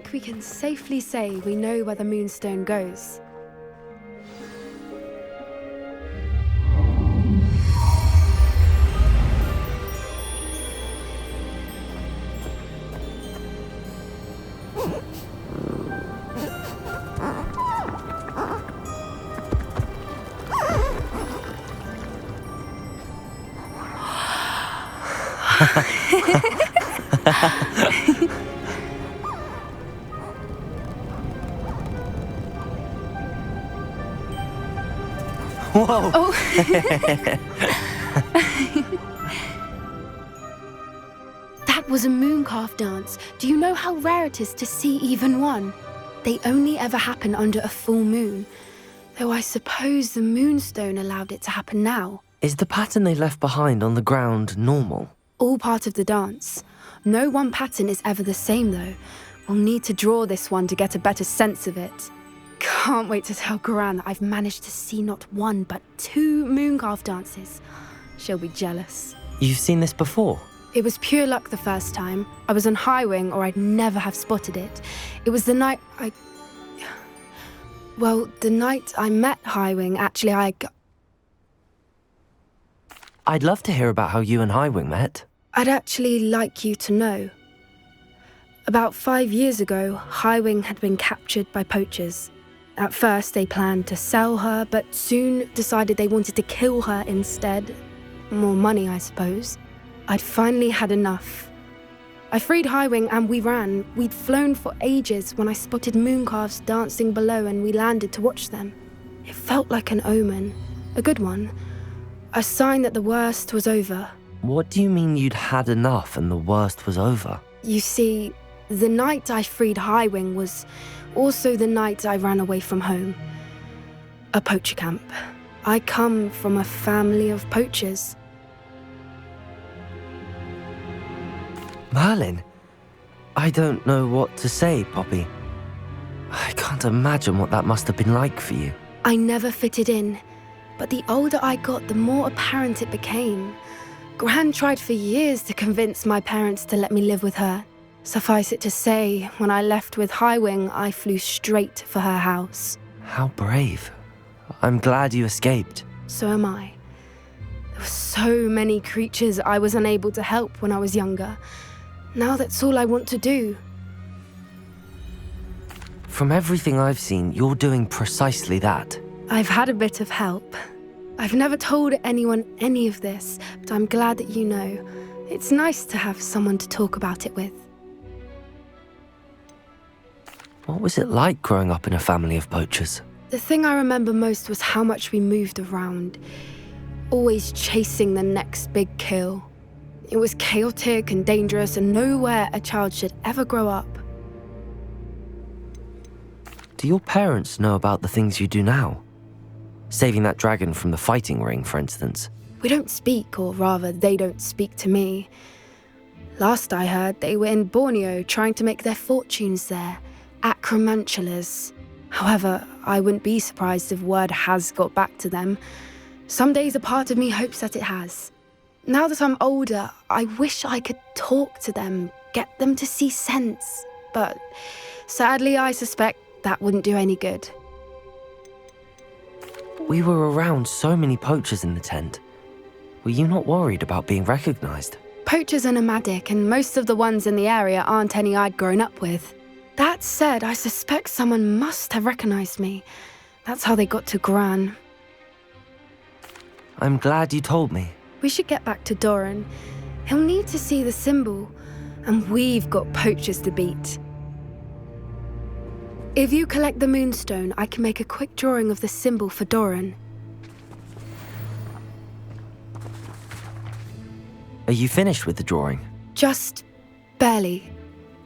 think we can safely say we know where the Moonstone goes. Whoa! Oh. That was a Mooncalf dance. Do you know how rare it is to see even one? They only ever happen under a full moon. Though I suppose the Moonstone allowed it to happen now. Is the pattern they left behind on the ground normal? All part of the dance. No one pattern is ever the same, though. We'll need to draw this one to get a better sense of it. Can't wait to tell Gran that I've managed to see not one, but 2 Mooncalf dances. She'll be jealous. You've seen this before? It was pure luck the first time. I was on Highwing, or I'd never have spotted it. It was the night the night I met Highwing, actually, I'd love to hear about how you and Highwing met. I'd actually like you to know. About 5 years ago, Highwing had been captured by poachers. At first, they planned to sell her, but soon decided they wanted to kill her instead. More money, I suppose. I'd finally had enough. I freed Highwing and we ran. We'd flown for ages when I spotted Mooncalfs dancing below and we landed to watch them. It felt like an omen, a good one, a sign that the worst was over. What do you mean you'd had enough and the worst was over? You see, the night I freed Highwing was also the night I ran away from home. A poacher camp. I come from a family of poachers. Merlin? I don't know what to say, Poppy. I can't imagine what that must have been like for you. I never fitted in, but the older I got, the more apparent it became. Gran tried for years to convince my parents to let me live with her. Suffice it to say, when I left with Highwing, I flew straight for her house. How brave. I'm glad you escaped. So am I. There were so many creatures I was unable to help when I was younger. Now that's all I want to do. From everything I've seen, you're doing precisely that. I've had a bit of help. I've never told anyone any of this, but I'm glad that you know. It's nice to have someone to talk about it with. What was it like growing up in a family of poachers? The thing I remember most was how much we moved around, always chasing the next big kill. It was chaotic and dangerous and nowhere a child should ever grow up. Do your parents know about the things you do now? Saving that dragon from the fighting ring, for instance. We don't speak, or rather, they don't speak to me. Last I heard, they were in Borneo trying to make their fortunes there, acromantulas. However, I wouldn't be surprised if word has got back to them. Some days a part of me hopes that it has. Now that I'm older, I wish I could talk to them, get them to see sense. But sadly, I suspect that wouldn't do any good. We were around so many poachers in the tent. Were you not worried about being recognized? Poachers are nomadic, and most of the ones in the area aren't any I'd grown up with. That said, I suspect someone must have recognized me. That's how they got to Gran. I'm glad you told me. We should get back to Doran. He'll need to see the symbol, and we've got poachers to beat. If you collect the Moonstone, I can make a quick drawing of the symbol for Doran. Are you finished with the drawing? Just barely.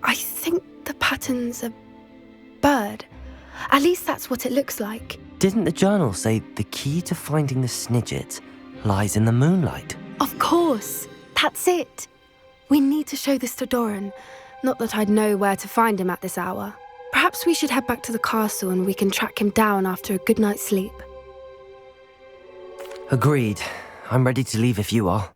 I think the pattern's a bird. At least that's what it looks like. Didn't the journal say the key to finding the Snidget lies in the moonlight? Of course. That's it. We need to show this to Doran. Not that I'd know where to find him at this hour. Perhaps we should head back to the castle and we can track him down after a good night's sleep. Agreed. I'm ready to leave if you are.